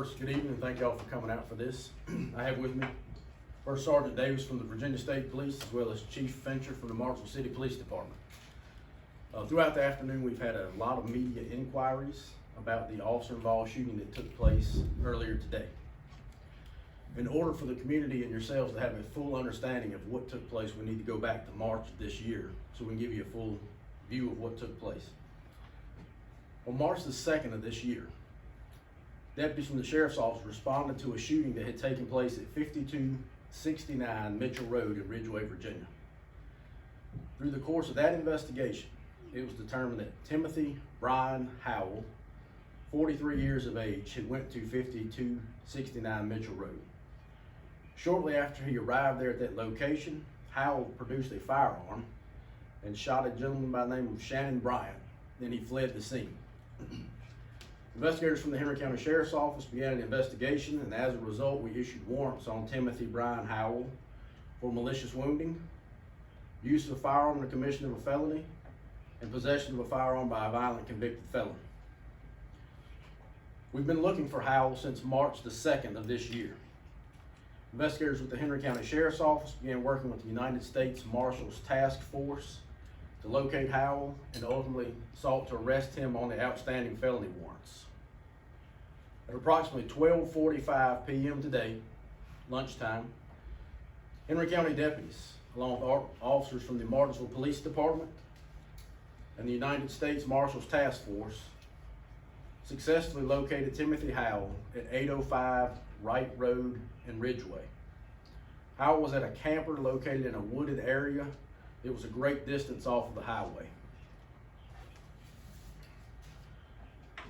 First, good evening, and thank y'all for coming out for this. I have with me First Sergeant Davis from the Virginia State Police, as well as Chief Fincher from the Marshall City Police Department. Throughout the afternoon, we've had a lot of media inquiries about the officer-involved shooting that took place earlier today. In order for the community and yourselves to have a full understanding of what took place, we need to go back to March of this year so we can give you a full view of what took place. On March the 2nd of this year, deputies from the Sheriff's Office responded to a shooting that had taken place at 5269 Mitchell Road in Ridgeway, Virginia. Through the course of that investigation, it was determined that Timothy Brian Howell, 43 years of age, had went to 5269 Mitchell Road. Shortly after he arrived there at that location, Howell produced a firearm and shot a gentleman by the name of Shannon Bryant. Then he fled the scene. Investigators from the Henry County Sheriff's Office began an investigation, and as a result, we issued warrants on Timothy Brian Howell for malicious wounding, use of a firearm in the commission of a felony, and possession of a firearm by a violent convicted felon. We've been looking for Howell since March the 2nd of this year. Investigators with the Henry County Sheriff's Office began working with the United States Marshals Task Force to locate Howell and ultimately sought to arrest him on the outstanding felony warrants. At approximately 12:45 p.m. today, lunchtime, Henry County deputies, along with officers from the Martinsville Police Department and the United States Marshals Task Force, successfully located Timothy Howell at 805 Wright Road in Ridgeway. Howell was at a camper located in a wooded area. It was a great distance off of the highway.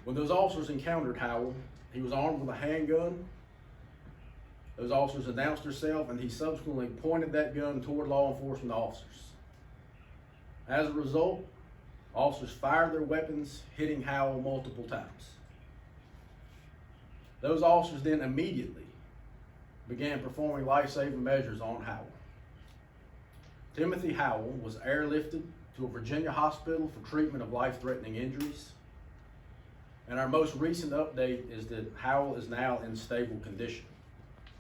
When those officers encountered Howell, he was armed with a handgun. Those officers announced themselves, and he subsequently pointed that gun toward law enforcement officers. As a result, officers fired their weapons, hitting Howell multiple times. Those officers then immediately began performing life-saving measures on Howell. Timothy Howell was airlifted to a Virginia hospital for treatment of life-threatening injuries. And our most recent update is that Howell is now in stable condition.